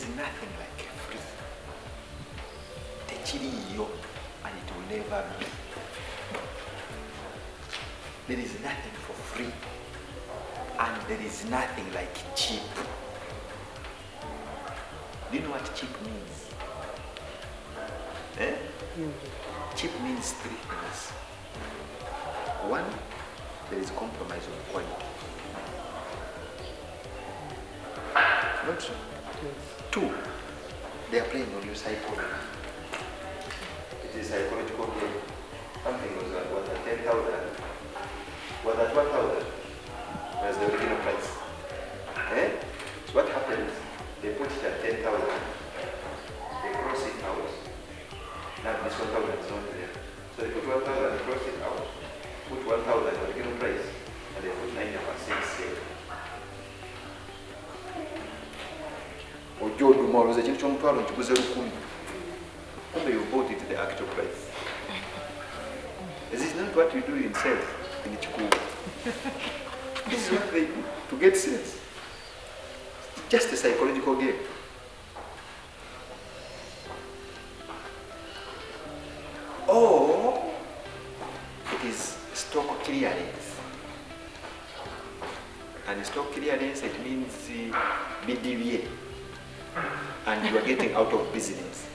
is nothing like free. Techiriyo, and it will never be. There is nothing for free, and there is nothing like cheap. Do you know what cheap means? Cheap means three things. One, there is compromise of quality. Not true. Two, they are playing on your psychology. It is psychological game. Something was at 10,000, was at 1,000 as the original price. So what happens? They put it at 10,000. They cross it out. Now this 1,000 is not there. So they put 1,000, cross it out, put 1,000 original price, and they put 90% sale. Ojo dumalo ze chintu mtwalo nchikuze lukumi. Kumbe you bought it at the actual price. This is not what you do in sales in Chikubu. This is what they do to get sales. It's just a psychological game. Or it is stock clearance. And stock clearance, it means BDVA. And you are getting out of business.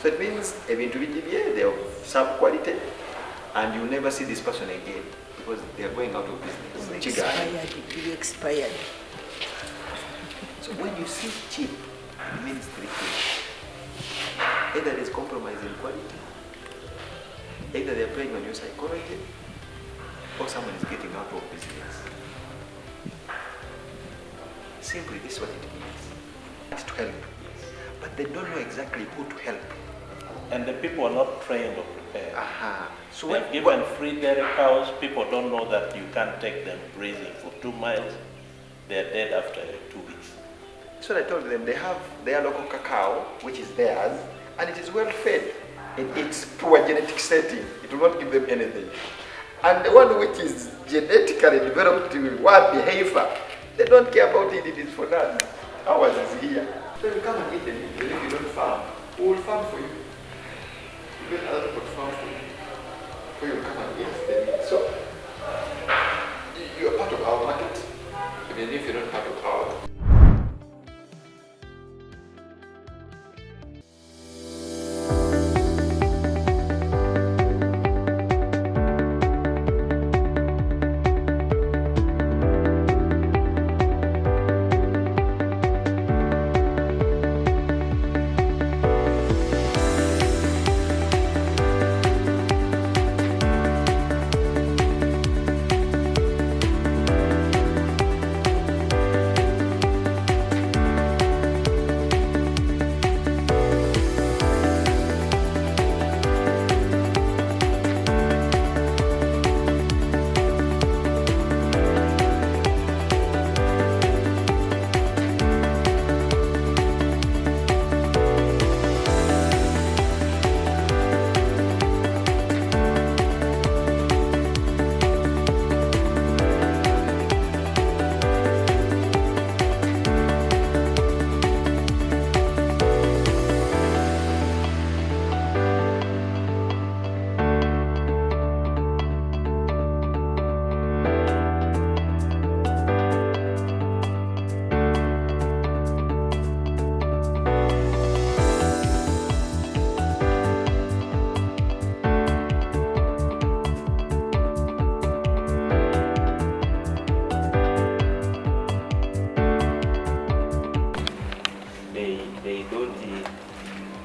So it means even to BDVA, they are sub-quality, and you never see this person again because they are going out of business. Expired. So when you see cheap, it means three things. Either there is compromise in quality, either they are playing on your psychology, or someone is getting out of business. Simply, this is what it means. It's to help, but they don't know exactly who to help. And the people are not trained or prepared. So when given free dairy cows, people don't know that you can't take them grazing for 2 miles. They're dead after 2 weeks. So I told them they have their local cacao, which is theirs, and it is well fed in its poor genetic setting. It will not give them anything. And the one which is genetically developed to behave, they don't care about it. It is for that. Ours is here. So you come and eat them. Even if you don't farm, we will farm for you. You get other people to farm for you. So you come and eat them. So you are part of our market, even if you're not part of ours.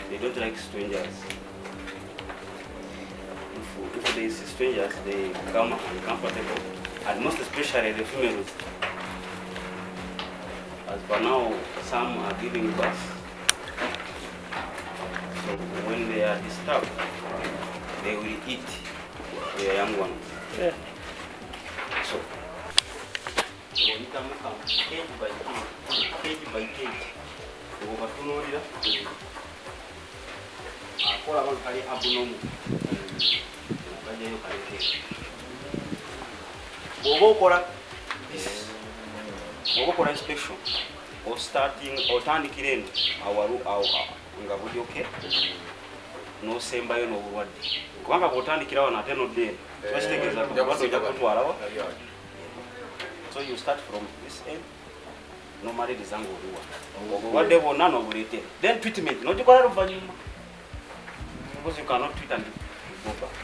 They don't like strangers. If they see strangers, they become uncomfortable, and most especially the females. As for now, some are giving birth. So when they are disturbed, they will eat their young ones. Yeah. So when come cage by cage, akola abantu kali abnormal bajayo kali oba okola inspection or starting otandikira eno nga buli okay nosembayo n'obulwadde kubanga bw'otandikira wano ate nodde eno kibakitegeeza obulwadde ojja kutwalawa. So you start from this end nomaliriza ng'oliwa obulwadde bwonna n'obuleetera then treatment n'ogikola luvannyuma because you cannot treat and go back.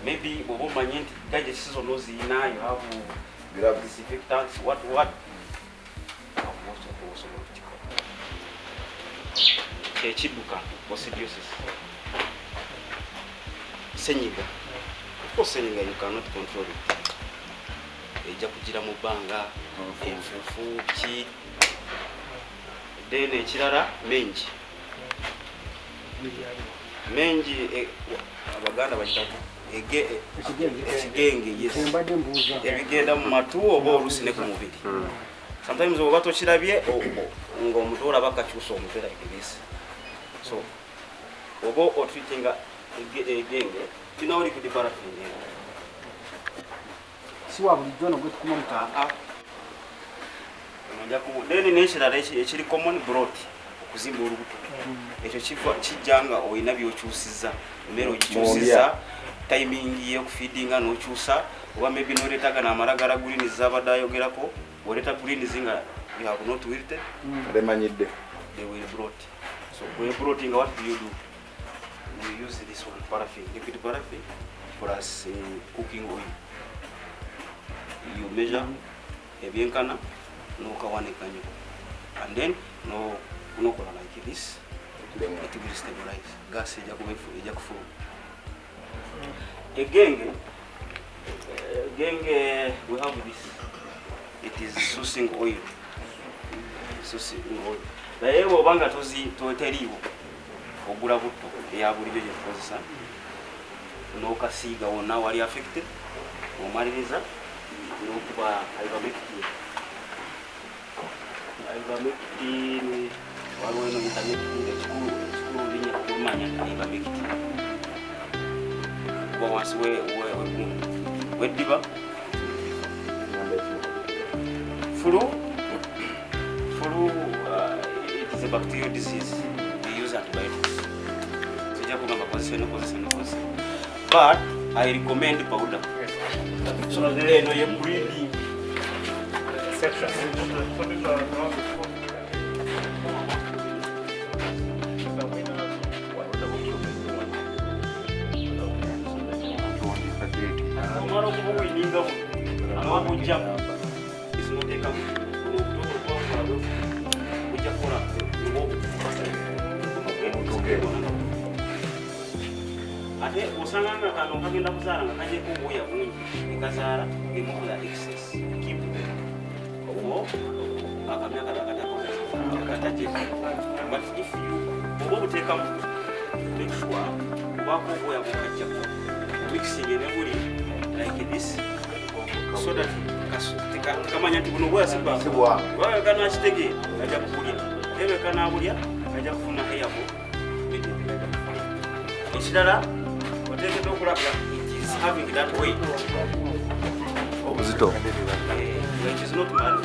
Maybe bw'oba omanyi nti digestion zonna oziyina you have disinfectants what ekidduka coccidiosis senyiga. Of course senyiga you cannot control it. Ejja kugira mu bbanga enfuufu ki then ekirala menji abaganda bakitako ekigenge ebigenda mu matu oba olusi ne ku mubiri. Sometimes oba tokirabye ng'omuntu olaba kakyusa omutwe like this. So oba otreatinga egenge tulina oli kudi paraffin siwa bulijjo nogwetukuma mutaa then n'ekirala ekiri common brot okuzimba olubuto ekyo kijjanga olina byokyusiza emmere ogikyusiza timing y'okufeedinga n'okyusa oba maybe n'oleetaga n'amalagala greens z'abadde ayogerako oleeta greens nga you have not wilted remanyidde they will brot. So when broting, what do? You use this one paraffin, liquid paraffin plus cooking oil. You measure ebyenkana no kawane kanyo, and then no like this. It will stabilize. Gas ejakufu. Again, we have this. It is sourcing oil. Naye bw'obanga teriiwo ogula butto eya bulijjo gye tukozesa n'okasiiga wonna wali affected omaliriza n'okuba ivermectin waliwo eno ivermectin ekikulu linya okumanya ivermectin kuba wansi weddiba flu it is a bacterial disease. We use antibiotics. But I recommend powder. So there no you breathing section. Ate osanga kano kagenda kuzaala nga kajeko obuya bungi ekazaala emukula excess keep obo akamyaka kakataje but if you obo buteekamu make sure obako obuya bukajjako mixing enebuli like this so that kamanya nti buno obuya sibwa kana akitege ajja kukulya ebe kana abulya ajja kufuna eyabo ekirala it is having that weight. Opposite. Which is not mad.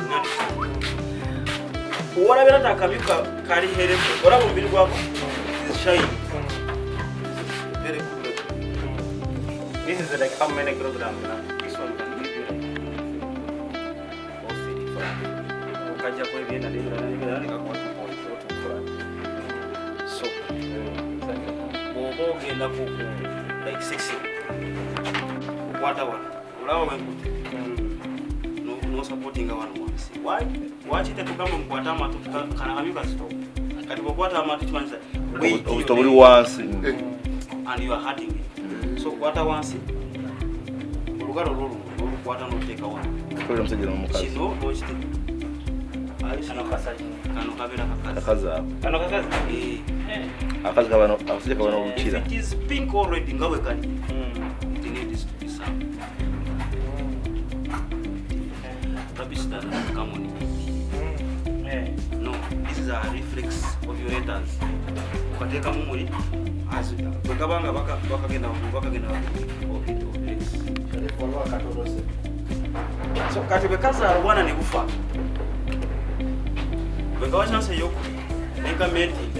What I got a carry here, what I will be is shiny. Very good. This is like how many kilograms? This one can give you like 60. What one? No supporting one once. Why? Watch it to come and Guatama to Kanamika stop. At Guatama to answer. Wait once and you are hurting it. So what I want to say. What I don't take a one. She don't watch it. If it is pink already, it needs to be served. Rubbish doesn't come on it. No, this is a reflex of your letters. As so kati bekaza alwana ne gufa wekawa chance yoku neka maintain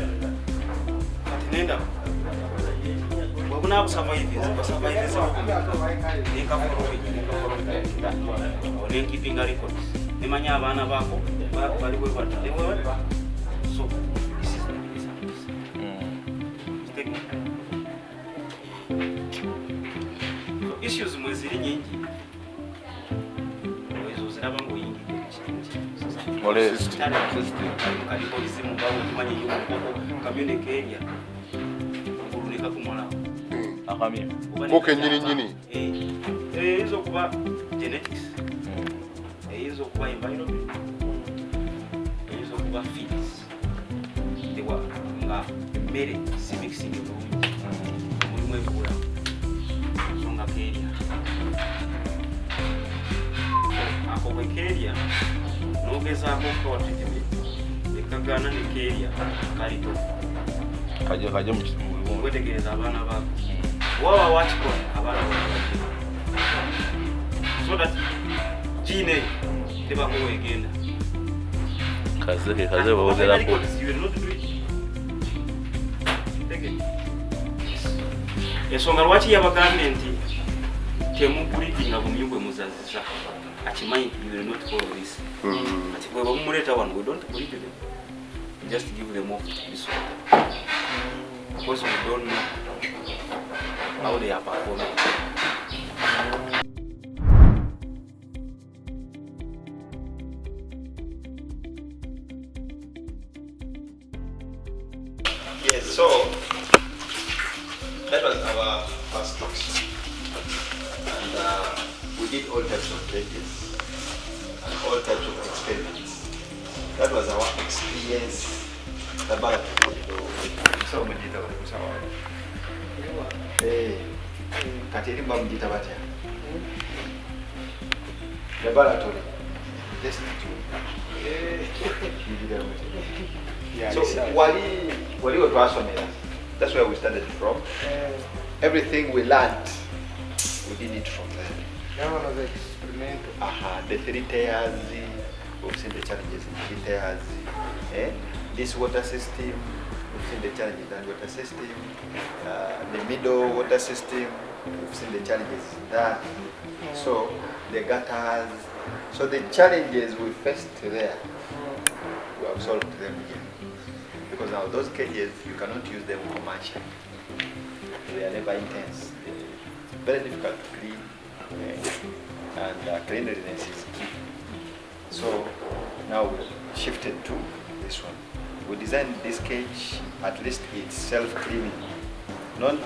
kati nenda wakuna kusurvive neka follow keeping records nemanya abana bako bali we bali wewe so this is the issues mweziri nyingi wezo ziraba ngo yingi Ole system alipolisimu bawo kimanye yuko community area ngulika kumala akamye boke nyini hizo kuba genetics hizo kuba environment hizo kuba feeds they were nga mere mixing muri mwe kula songa keria ako keria nogeza ko kwa tijimi nikagana ni keria kalito kaje mu wetegereza abana bako wawa watchko abana so that gene teba ko wegenda kaze bawogera ko esonga lwaki yabagambenti temukulitinga kumyugwe muzaziza achimanyi you will not follow this ati bwe bamuleta one we don't believe them, just give them off this one because we don't know how they are performing. Yes, so that was our first talks, and we did all types of cages and all types of experiments. That was our experience. So we did laboratory. So Wali was Rasomera. That's where we started from. Everything we learned, we did it from there. That one was experimental. The 3 tiers, we've seen the challenges in 3 tiers. This water system, we've seen the challenges in that water system. The middle water system, we've seen the challenges in that. So the gutters. So the challenges we faced there, we have solved them here. Because now those cages, you cannot use them commercially. They are labor intense. It's very difficult to clean, and cleanliness is key. So now we shifted to this one. We designed this cage, at least it's self-cleaning. Not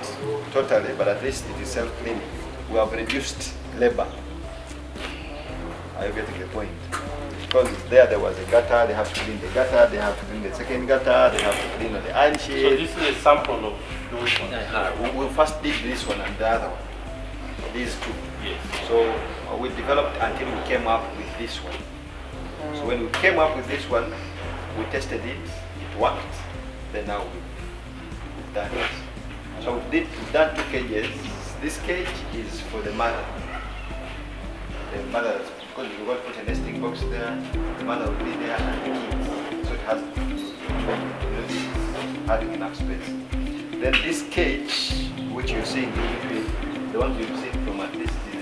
totally, but at least it is self-cleaning. We have reduced labor. Are you getting the point? Because there was a gutter, they have to clean the gutter, they have to clean the second gutter, they have to clean the iron sheet. So this is a sample of those ones? We first did this one and the other one. These two. Yes. So we developed until we came up with this one. So when we came up with this one, we tested it, it worked, then now we've done it. So we've done 2 cages. This cage is for the mother. The mother, because we're going to put a nesting box there, the mother will be there and the kids. So it has having enough space. Then this cage, which you're seeing in between, the one you've seen from at least the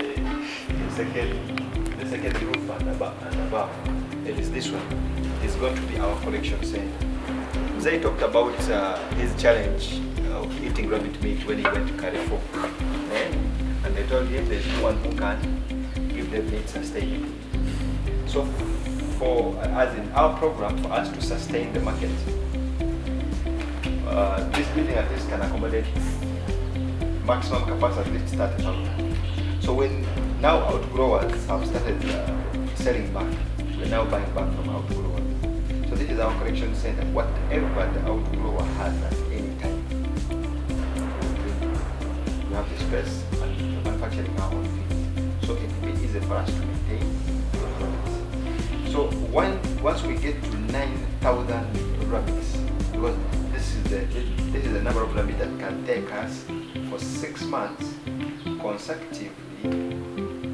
second roof and above, it is this one. It's going to be our collection center. Zay talked about his challenge of eating rabbit meat when he went to Carrefour. And they told him there's no one who can give them meat sustainability. So as in our program, for us to sustain the market, this building at least can accommodate maximum capacity at least 30,000. So when now outgrowers have started selling back, we're now buying back from outgrowers. So this is our collection center. Whatever the outgrower has at any time, we have the space and manufacturing our own feed. So it will be easy for us to maintain. So once we get to 9,000 rabbits, because this is the number of rabbits that can take us for 6 months consecutively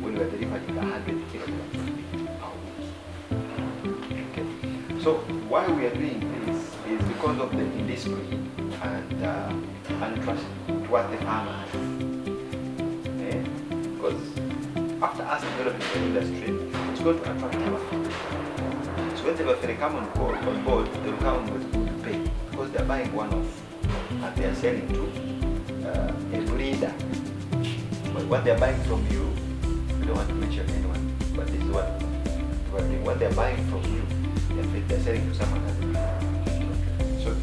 when we are delivering 100 kilograms a week. Okay. So why we are doing this is because of the indiscipline and trust towards the farmers. Because after us developing the industry, it's going to attract our farmers. So when they come on board, they will come with good pay because they are buying one-off and they are selling to a breeder. But what they are buying from you, we don't want to mention anyone, but this is what they are buying from you, they're selling to someone else. So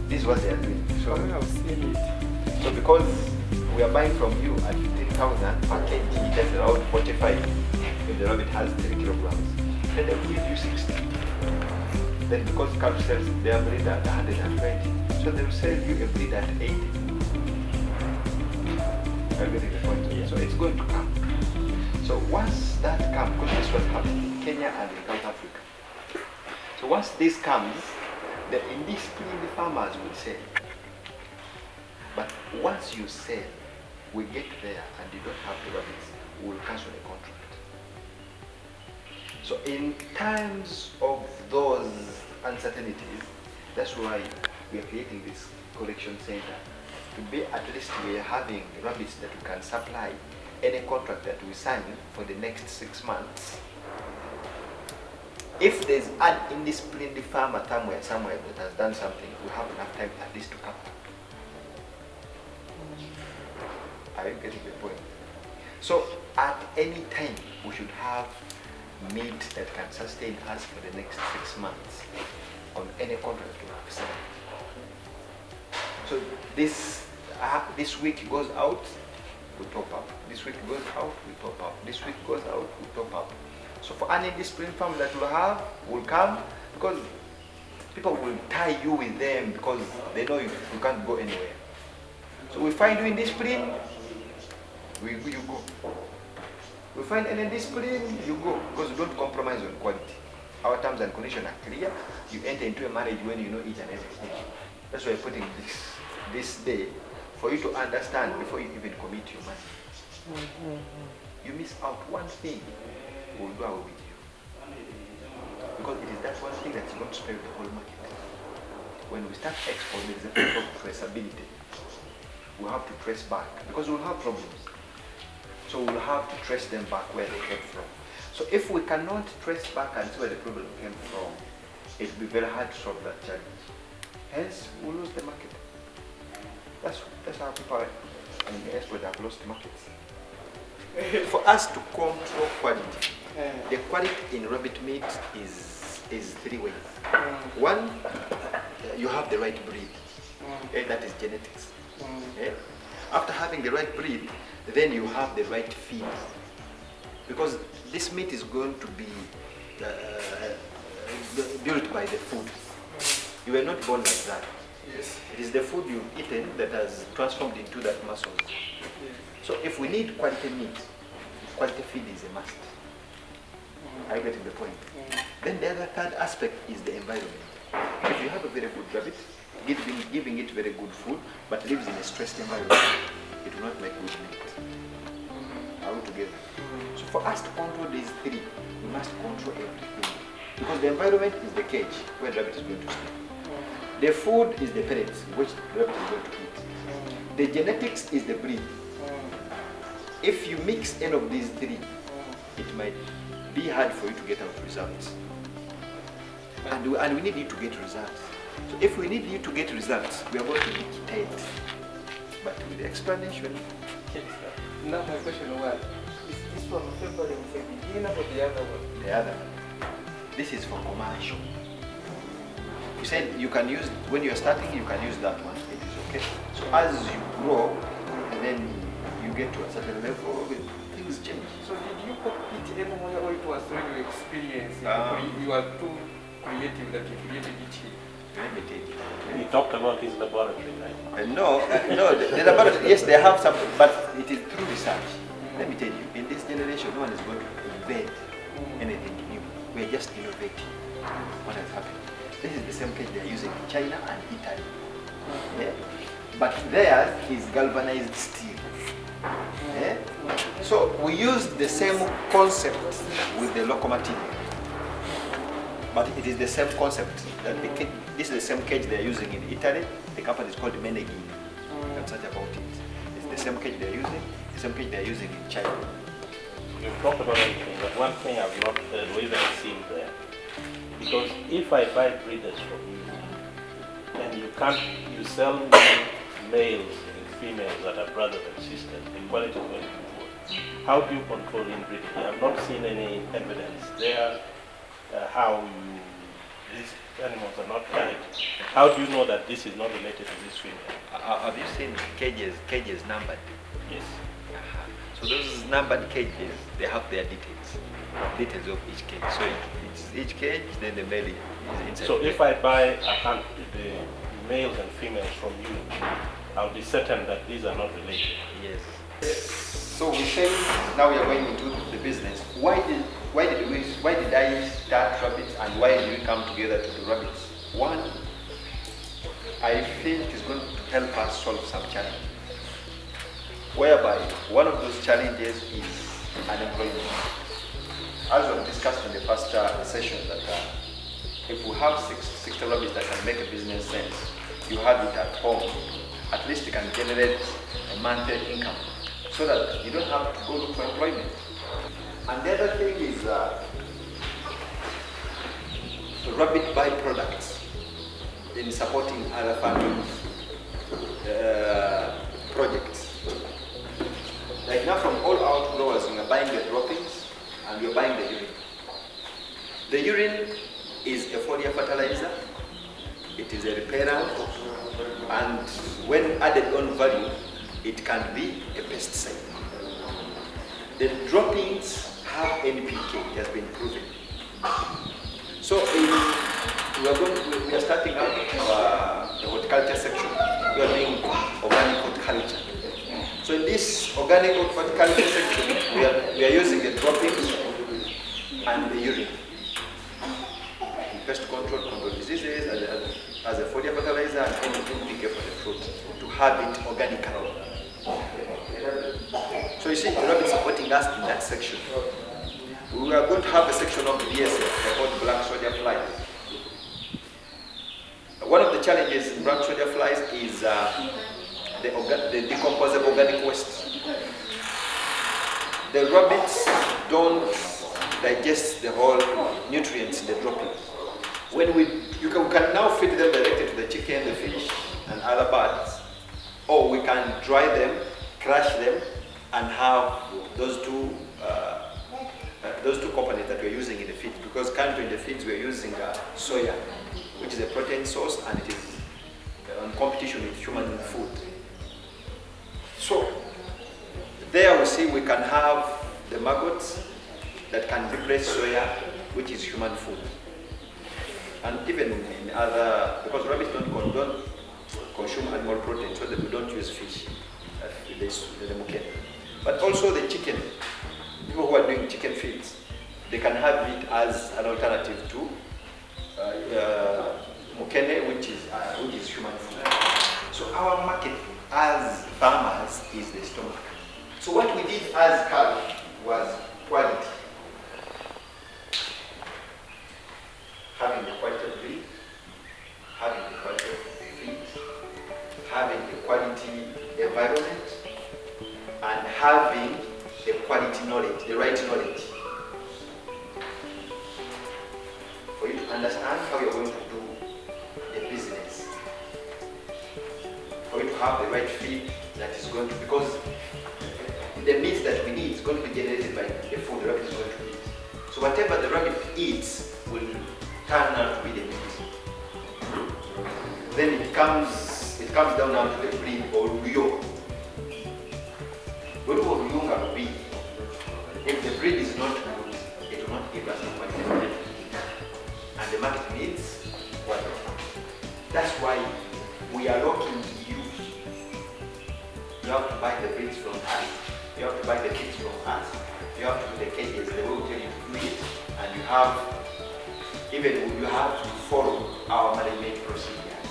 this is what they are doing. So I've seen it. So because we are buying from you at 15,000 per kg, that's around 45. If the rabbit has 3 kilograms, then they will give you 60. Then because cow sells their breed at 120, so they will sell you a breed at 80. I'm getting the point. Yeah. So it's going to come. So once that comes, because this was happening in Kenya and in South Africa. So once this comes, the indisciplined farmers will sell. But once you sell, we get there and you don't have the rabbits, we will cancel the contract. So in times of those uncertainties, that's why we are creating this collection center. To be at least we are having rabbits that we can supply any contract that we sign for the next 6 months. If there's an indisciplined farmer somewhere that has done something, we have enough time at least to cover. Are you getting the point? So at any time, we should have meat that can sustain us for the next 6 months on any contract we have signed. So this week goes out, we top up. This week goes out, we top up. This week goes out, we top up. So for any indisciplined farm that will come because people will tie you with them because they know you can't go anywhere. So we find you in discipline, you go. We find any discipline, you go, because you don't compromise on quality. Our terms and conditions are clear. You enter into a marriage when you know each and everything. That's why we're putting this day for you to understand before you even commit your money. You miss out one thing, we'll go away with you. Because it is that one thing that's going to spread the whole market. When we start export, there is a problem of traceability. We have to trace back because we'll have problems. So we'll have to trace them back where they came from. So if we cannot trace back and see where the problem came from, it will be very hard to solve that challenge. Hence, we'll lose the market. That's how people in the export have lost markets. For us to control quality, the quality in rabbit meat is 3 ways. One, you have the right breed. That is genetics. After having the right breed, then you have the right feed. Because this meat is going to be built by the food. You were not born like that. Yes. It is the food you've eaten that has transformed into that muscle. So if we need quality meat, quality feed is a must. Are you getting the point? Then the other third aspect is the environment. If you have a very good rabbit, giving it very good food, but lives in a stressed environment, it will not make good meat. Are we together? So for us to control these 3, we must control everything. Because the environment is the cage where the rabbit is going to stay. The food is the pellets which the rabbit is going to eat. The genetics is the breed. If you mix any of these 3, it might be hard for you to get out results. And we need you to get results. So if we need you to get results, we are going to be tight. But with the explanation. Now my question was, is this one favoring for beginner or the other one? The other. This is for commercial. You said you can use, when you're starting, you can use that one. It is okay. So as you grow, and then you get to a certain level, things change. So did you compete anywhere or it was through your experience? You are too creative that you created it here? Let me tell you. He talked about his laboratory, right? No, the laboratory, yes, they have some, but it is through research. Let me tell you, in this generation, no one is going to invent anything new. We are just innovating what has happened. This is the same cage they are using in China and Italy. Yeah? But theirs is galvanized steel. Yeah? So we use the same concept with the local material. But it is the same concept. That this is the same cage they're using in Italy. The company is called Menegi. You can search about it. It's the same cage they're using. The same cage they're using in China. You've talked about everything, but one thing I've not heard or even seen there, because if I buy breeders from you, and you sell me males and females that are brothers and sisters, the quality is going to be poor. How do you control inbreeding? I've not seen any evidence there how these animals are not tied. How do you know that this is not related to this female? Have you seen cages numbered? Yes. So those numbered cages, they have their details of each cage. So it's each cage, then the male is inside. So if I buy the males and females from you, I'll be certain that these are not related. Yes. So we say now we are going into the business. Why did I start rabbits and why did we come together to do rabbits? One, I feel it is going to help us solve some challenges. Whereby one of those challenges is unemployment. As we discussed in the first session, that if we have 60 rabbits that can make a business sense, you have it at home, at least you can generate a monthly income so that you don't have to go look for employment. And the other thing is rabbit byproducts in supporting other farming projects. Like now from all outgrowers, we are buying the droppings and we are buying the urine. The urine is a foliar fertilizer, it is a repellent, and when added on value, it can be a pesticide. The droppings have NPK, it has been proven. So we are starting out the horticulture section. We are doing organic horticulture. So in this organic horticulture section, we are using the droppings and the urine. In pest control diseases, as a foliar fertilizer and NPK for the fruit, to have it organically. So you see, the rabbit supporting us in that section. We are going to have a section of BSF called black soldier flies. One of the challenges in black soldier flies is the decomposable organic waste. The rabbits don't digest the whole nutrients in the droppings. You can now feed them directly to the chicken, the fish, and other birds, or we can dry them, crush them, and have those two components that we're using in the feed. Because currently in the feeds we're using soya, which is a protein source, and it is in competition with human food. So there we see we can have the maggots that can replace soya, which is human food. And even in other, because rabbits don't consume animal protein, so that we don't use fish, the mukene. But also the chicken, people who are doing chicken feeds, they can have it as an alternative to mukene, which is human food. So our market as farmers is the stomach. So what we did as CAL was quality. Having the quality of breed, having the quality of feed, having the quality environment, and having the quality knowledge, the right knowledge. For you to understand how you're going to do the business. For you to have the right feed that is going to, because the meat that we need is going to be generated by the food the rabbit is going to eat. So whatever the rabbit eats will turn out to be the meat. Then it comes down now to the breed or Ruyo. If the breed is not good, it will not give us what the market needs. And the market needs what? That's why we are looking you. You have to buy the breeds from us. You have to buy the feeds from us. You have to do the cages the way we tell you to do it. And you have to follow our management procedures.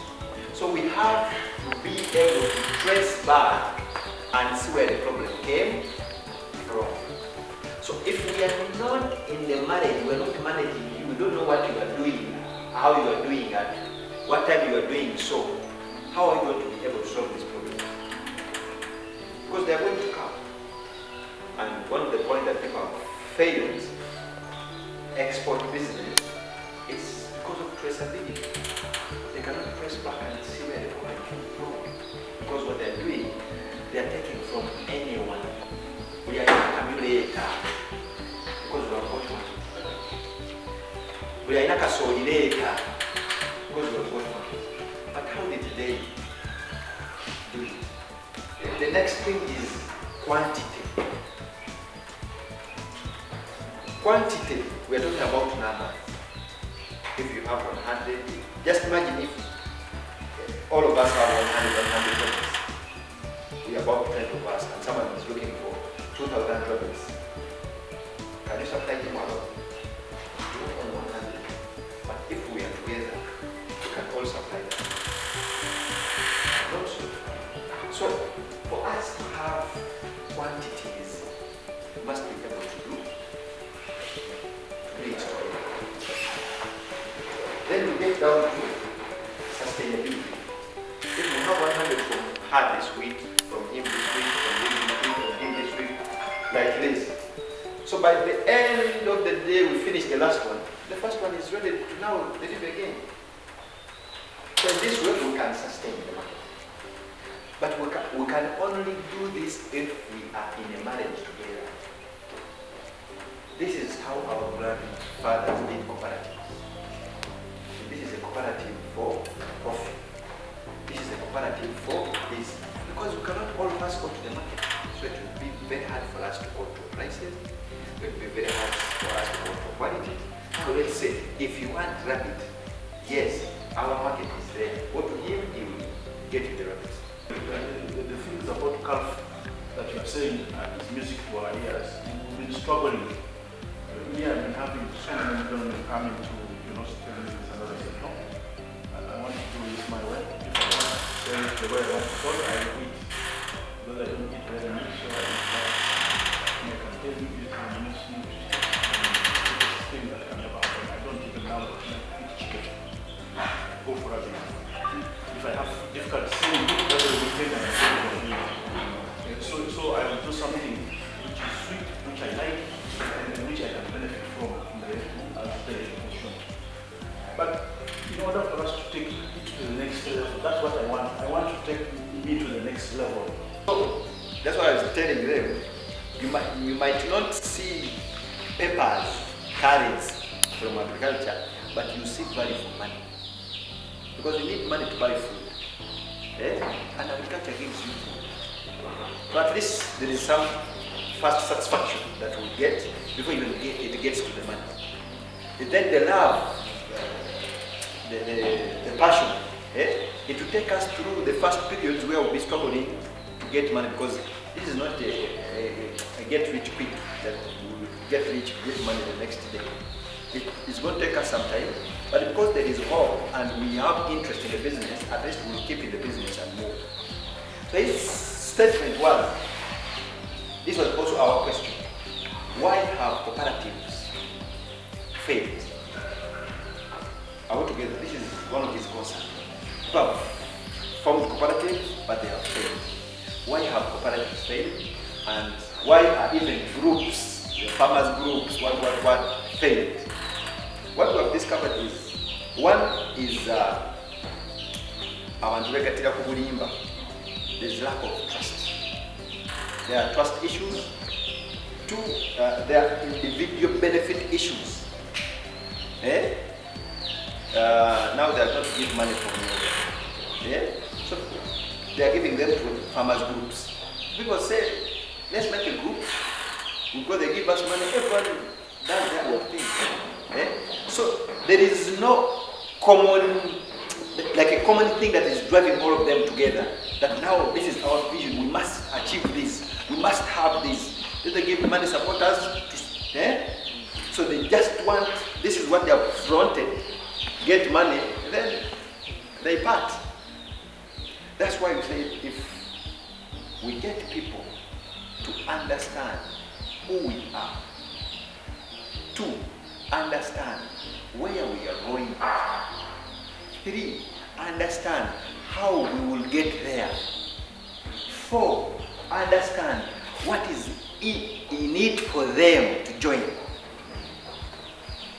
So we have to be able to trace back and see where the problem came from. So if we are not in the marriage, we are not managing we don't know what you are doing, how you are doing it, what time you are doing so, how are you going to be able to solve this problem? Because they are going to come. And one of the points that people have failed export business is because of traceability. They cannot trace back and see where the product came from. Because what they are doing, they are taking from anyone. We are in a accumulator because we are bought one. We are in a consolidator because we are bought one. But how did they do it? The next thing is quantity. Quantity, we are talking about numbers. If you have 100, just imagine if all of us have 100 dollars. We are about 10 of us, and someone is looking for 2,000 dollars. Can you supply him alone? Not on 100. But if we are together, we can all supply them. Not so. So, for us to have quantities, we must be able to do it. Then we get down to sustainability. If we have 100 from her this week, from him this week, from him this week, from him this week, like this. So by the end of the day, we finish the last one. The first one is ready to now deliver again. So in this way, we can sustain the market. But we can only do this if we are in a marriage together. This is how our grandfathers did cooperatives. This is a cooperative for profit. This is a cooperative for this. Because we cannot all of us go to the market. So it will be very hard for us to go to prices. It will be very hard for us to go to quality. So let's say, if you want rabbit, yes, our market is there. Go to him, he will get you the rabbits. The things about calf that you're saying is music to our ears. We've been struggling. We have been having so many women coming to, tell me this and others. No, I want to do this my way. If I want to sell it the way I want to sell it, I will eat. Because I don't eat very much, so I can tell you this is this thing that can never happen. I don't even now eat chicken. Go for a bit. If I have difficult seeing it, that's the weekend and I go for it. So I will do something which is sweet, which I like, and which I can benefit from the consumer. But in order for us to take it to the next level, that's what I want. I want to take me to the next level. So that's why I was telling them, you might not see peppers, carrots from agriculture, but you see value for money. Because you need money to buy food. And agriculture gives you food. So at least there is some first satisfaction that we get before even it gets to the money. And then the love, the passion, it will take us through the first periods where we'll be struggling to get money, because this is not a get rich quick that we will get money the next day. It's going to take us some time, but because there is hope and we have interest in the business, at least we'll keep in the business and move. So his statement was, this was also our question: why have cooperatives failed? Are we together? This is one of his concerns. People have formed cooperatives, but they have failed. Why have cooperatives failed? And why are even groups, the farmers groups, what failed? What we have discovered is, one is there's lack of trust. There are trust issues. Two, there are individual benefit issues. Now they are not giving money from nowhere. So they are giving them to farmers groups. People say, let's make a group. Because they give us money, everyone does their own thing. So there is no common, like a common thing that is driving all of them together. That now this is our vision. We must achieve this. We must have this. Then they give money supporters to, so they just want, this is what they have fronted, get money, and then they part. That's why we say, if we get people to understand who we are, two, understand where we are going. 3, understand how we will get there. 4, understand what is in it for them to join.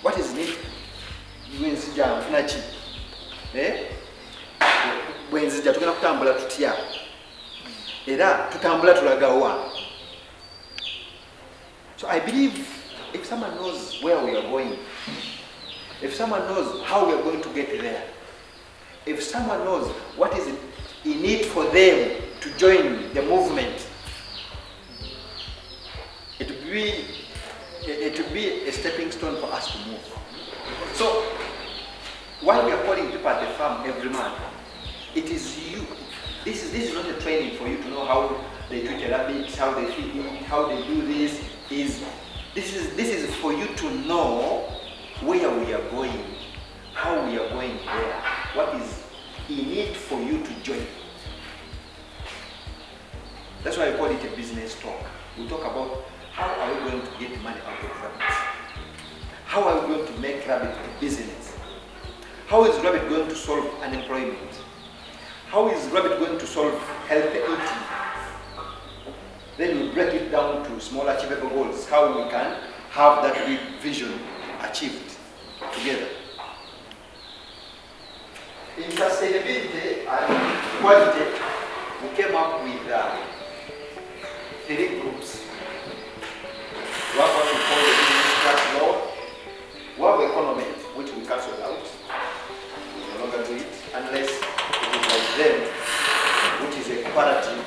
What is in it? Bwenzija tugenda kutambula tutya era tutambula tulagawa. So I believe if someone knows where we are going, if someone knows how we are going to get there, if someone knows what is in it for them to join the movement, it will be a stepping stone for us to move. So while we are calling people at the farm every month, it is you. This is not a training for you to know how they treat a rabbit, how they feed it, how they do this. This is for you to know where we are going, how we are going there, what is in it for you to join. That's why I call it a business talk. We talk about how are we going to get money out of rabbits? How are we going to make rabbit a business? How is rabbit going to solve unemployment? How is rabbit going to solve healthy eating? Then we break it down to small achievable goals, how we can have that big vision achieved together. In sustainability and quality, we came up with 3 groups. We have what we call the business class law. We have economy, which we cancel out. We no longer do it unless it is like them, which is a cooperative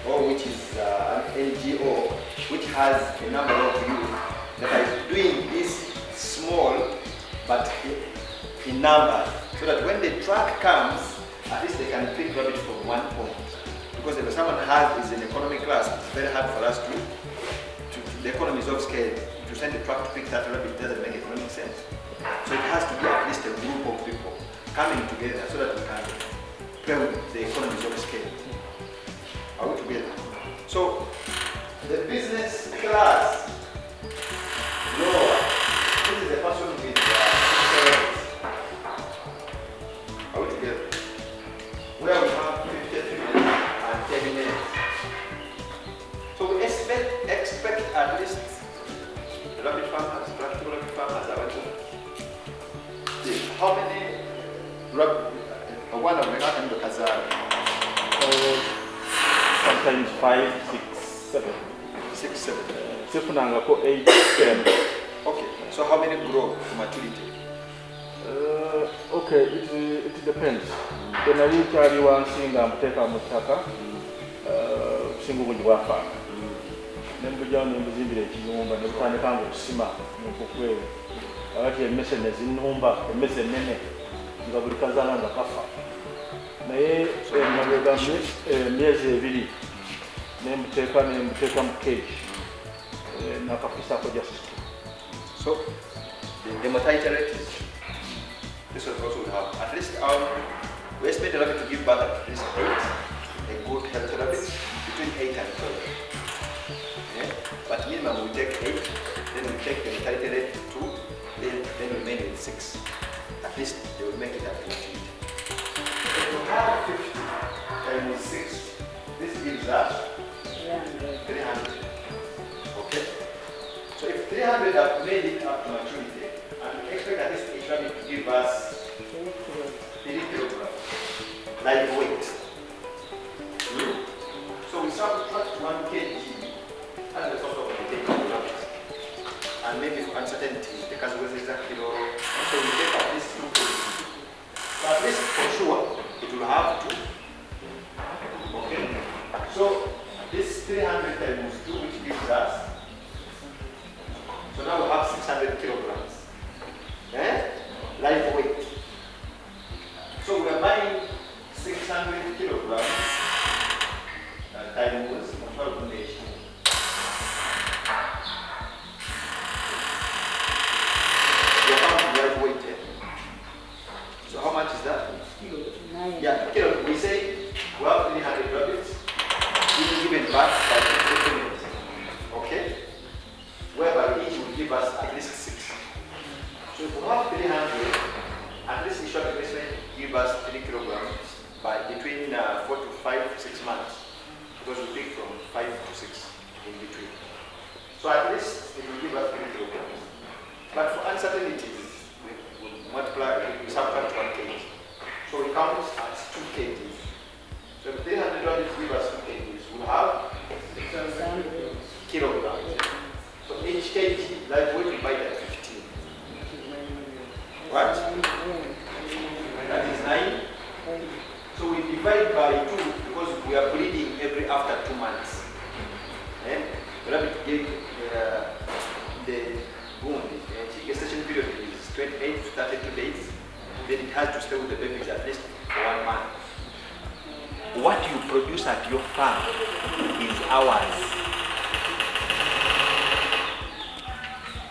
or which is an NGO, which has a number of youth that are doing this small but in numbers, so that when the truck comes, at least they can pick rabbit from one point. Because if someone is in economic class, it's very hard for us to the economies of scale, to send a truck to pick that rabbit doesn't make economic sense. So it has to be at least a group of people coming together so that we can play with the economies of scale. Are we together? So the business class lower, this is a person with 6 levels. Are we together? Where we have 53 minutes and 10 minutes. So we expect at least rabbit farmers, practical rabbit farmers are working. How many rabbit? One of them can do Kazar. Sometimes 5, 6, 7. 6, 7. 8, 10. Okay. So how many grow to maturity? Okay, it depends. When I tell you one thing, I'm taking a mutaka, single with wafa. Then we join in the village, but the kind of kind of sima, no way. I actually miss a number, a miss a name. You have to Kazan and the Kafa. Nay, so near the village. Name take on cage. Nakafisa for justice. So the mortality rate is this was also we have at least we estimate the rabbit to give birth at least 8, a good healthy rabbit between 8 and 12. Yeah? But minimum we take 8, then we take the mortality rate to 2, then we remain with 6. At least they will make it at 8. If you have 50 times 6, this gives us 300. Okay? So if 300 have made it up to maturity, and we expect at least each rabbit to give us 3 kilograms live weight. So we subtract 1 kg as the sort of the rabbit. And maybe for uncertainty, because it was exactly low. So we take at least 2 kg. So at least for sure, it will have 2. Okay? So this 300 times 2, which gives us, so now we have 600 kilograms. Live weight. So we are buying 600 kilograms times 12 days. We are bound to live weight. So how much is that? Yeah, kilo. We say we have 300 rabbits. We will give it back by 50 minutes. Okay? Whereby each will give us at least 6. So at least it will give us 3 kilograms. But for uncertainties, we multiply, we subtract 1 kg. So it counts as 2 kgs. So if 300 rabbits give us 2 kgs, we'll have 600 kilograms. So each kg, like we divide at 15. What? That is 9. So we divide by 2 because we are breeding every after 2 months. The rabbit gave the wound, the gestation period is 28 to 32 days. Then it has to stay with the babies at least for 1 month. What you produce at your farm is ours.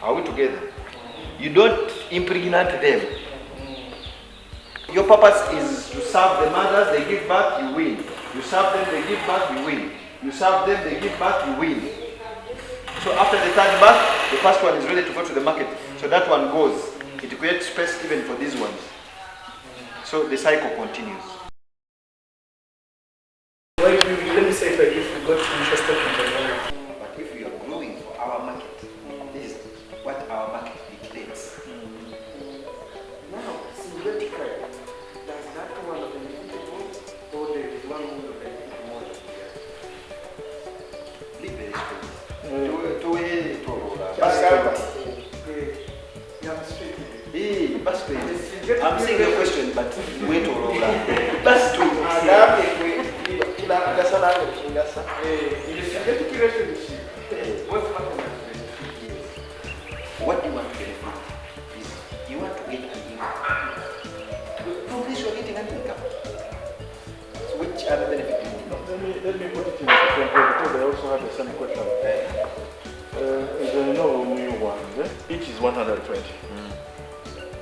Are we together? You don't impregnate them. Your purpose is to serve the mothers, they give birth, you win. You serve them, they give birth, you win. You serve them, they give birth, you win. So after the 3rd birth, the first one is ready to go to the market. So that one goes. It creates space even for these ones. So the cycle continues. Let me say that if we got interested in the market. But if we are growing for our market, this is what our market dictates. Now, synthetically, does that one benefit more or there is one who will benefit more than the other? Leave the space. I'm saying a question, but wait to roll out. That's true. What do you want to benefit is you want to get an income. From this you are getting an income. So which other benefit do you want? Let me put it in a different way because I also have the same question. The new one, each is 120.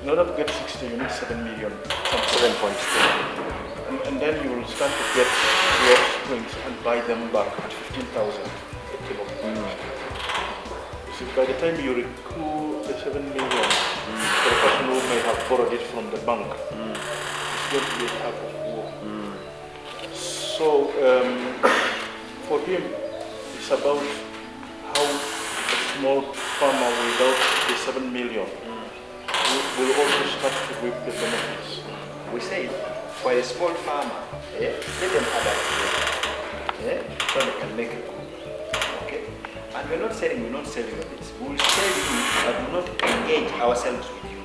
In order to get 60, you need 7 million, some 7.2. And then you will start to get your springs and buy them back at 15,000 a kilo. So by the time you recoup the 7 million, for the person who may have borrowed it from the bank, it's going to be a type of war. So for him, it's about how a small farmer without the 7 million will also start to reap the benefits. We say for a small farmer, let them adapt together, so they can make it good. Okay? And we're not selling this. We will sell you, but we will not engage ourselves with you.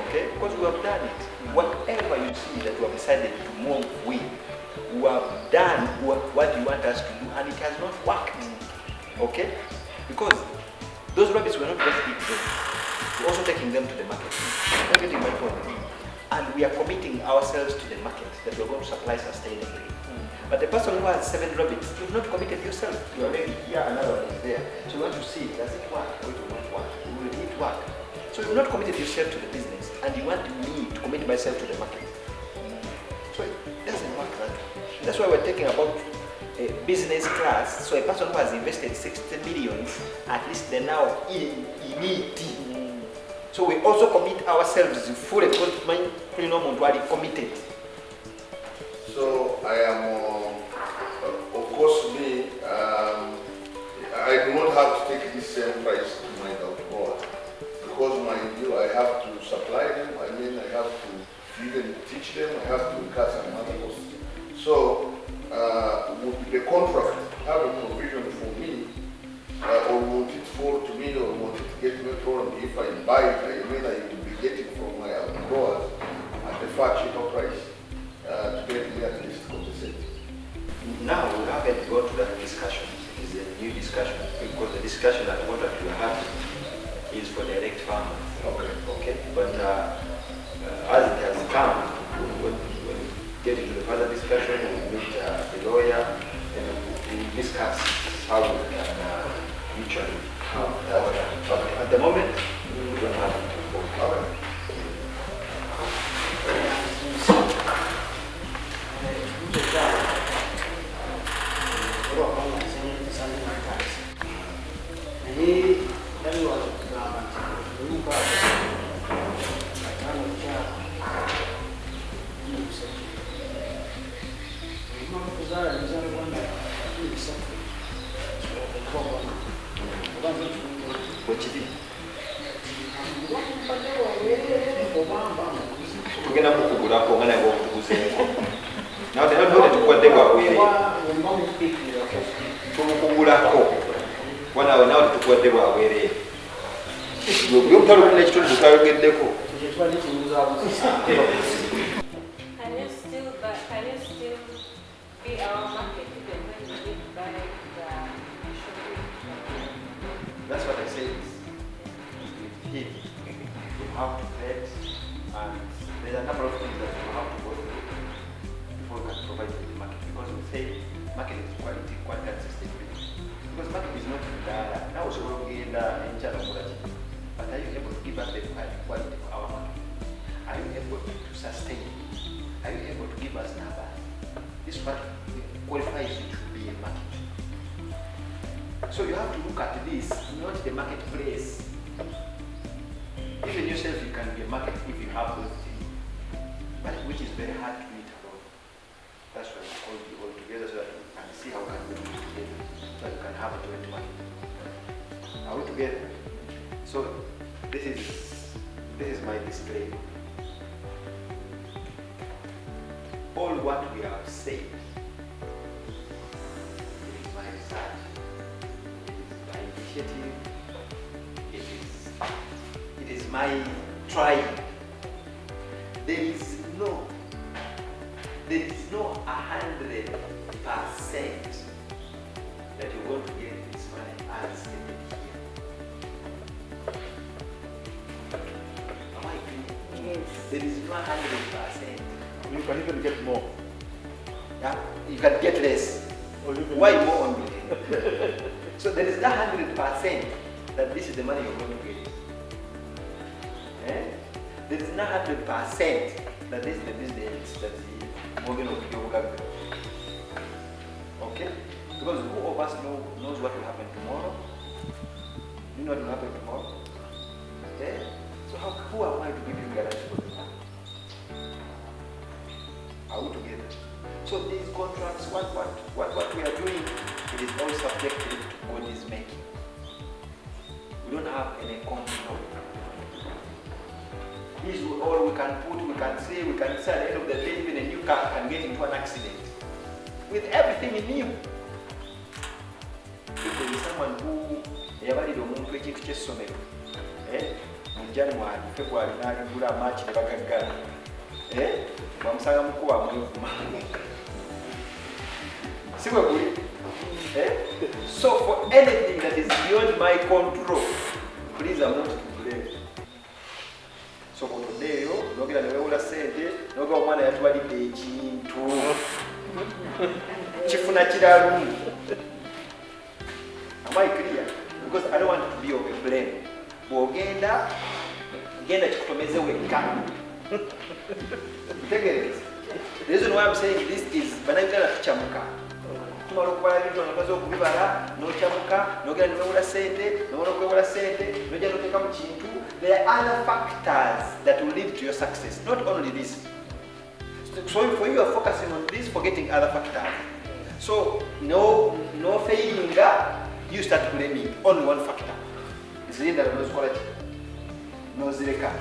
Okay? Because we have done it. Whatever you see that we have decided to move with, we have done what you want us to do, and it has not worked. Okay? Because those rabbits were not just eating them. We're also taking them to the market. You're getting my point. And we are committing ourselves to the market that we're going to supply sustainably. But the person who has 7 rabbits, you've not committed yourself. You are maybe here, another one is there. So you want to see, does it work or it will not work? Will it work? So you've not committed yourself to the business, and you want me to commit myself to the market. So it doesn't work that way. That's why we're talking about a business class. So a person who has invested 60 millions, at least they're now in it. So we also commit ourselves fully because pretty normal committed. So I am, of course, me. I do not have to take this same price to my outgrower because mind you, I have to supply them. I mean, I have to even teach them. I have to incur some other costs. So would the contract have a provision for me, or would it fall to me, or would it get me problem if I buy it? I mean, I will be getting from my growers at a far cheaper price to get me at least compensated. Now we haven't gone to that discussion. It is a new discussion because the discussion that what we have is for direct farmers. Okay. Okay. But as it has come, when we get into the further discussion, we meet the lawyer and we discuss how we can mutually. But at the moment, we don't have it. Tugenda kukugulako nga nawe okuguzeeko. Nawe tetukuwadde bwabwere. Tumukugulako. Nawe tetukuwadde bwabwere. Gwe mutalo n'ekitundu tutayogeddeko. Can you still be our market even when you didn't buy the shopping? That's what I said. With him, you have to vet, and there's a number of things that you have to go through before you can provide to the market. Because we say market is quality, quality and sustainability. Because market is not in data. Now so we're in channel, but are you able to give us the quality for our market? Are you able to sustain it? Are you able to give us numbers? This is what qualifies you to be a market. So you have to look at this, not the marketplace. Even yourself, you can be a market if you have those things, but which is very hard to do it alone. That's why we call you all together so that you can see how we can do it together, so that you can have a joint market. Are we together? So this is my display. All what we have said, it is my research, it is my initiative, it is my trying. There is no 100% that you're going to get this money as stated here. Am I clear? Yes. There is no 100%. You can even get more. Yeah? You can get less. Why more only? So there is that 100% that this is the money you're going to get. There is not 100% that this is the business that the organ of your government. Okay? Because who of us knows what will happen tomorrow? You know what will happen tomorrow? Okay? So who am I to give you guarantee for the money? Are we together? So these contracts, what we are doing, it is all subjective to what is making. We don't have any control. These are all we can put, we can say at the end of the day, even a new car can get into an accident. With everything in you. If there is someone who yabalira omuntu ekintu ky'essomero, mu January, February, n'aligula March ne bagaggala. Bamusanga mukuba mwevuma. See where we So for anything that is beyond my control, please, I'm not to blame. So for today, nogera ne weewula ssente, noga omwana yatuwalidde ekintu. Kifuna kiralu. Am I clear? Because I don't want to be of a blame. Bw'ogenda, genda kikutomeze wekka. The reason why I'm saying this is banayuganda tuchamuka. Tumala okubala bintu n'omaze okubibala n'okyamuka n'ogenda ne weewula ssente n'omala okwewola ssente n'ojja n'oteeka mu kintu. There are other factors that will lead to your success, not only this. So for you are focusing on this, forgetting other factors. So no failing, you start blaming only one factor. It's the that knows quality, knows the record.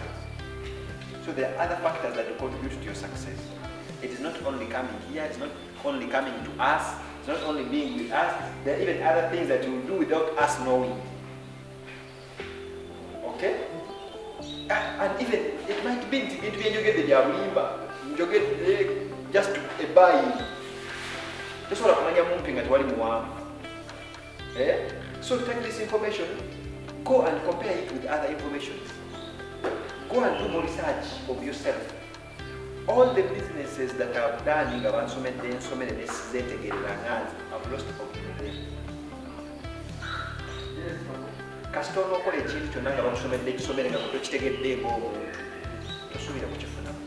So there are other factors that will contribute to your success. It is not only coming here, it's not only coming to us, it's not only being with us, there are even other things that you will do without us knowing. Okay? And even, it might be just a buy. That's what I'm saying at one. So take this information, go and compare it with other information. Go and do more research of yourself. All the businesses that have done in Gavansomen, so many have lost opportunity. Kaston no kole ekintu kyonna nga bamusomedde ekisomere nga tokitegedde ng'omuntu tosuubira kukifunamu.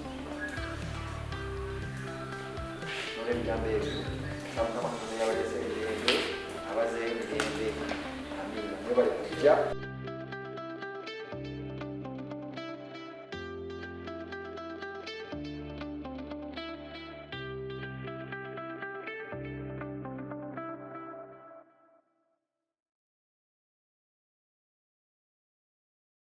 N'olw'ebigambo ebyo Mukama Katonda yabalese emirembe abazeeyo emirembe. Amiina. Mwebale kujja.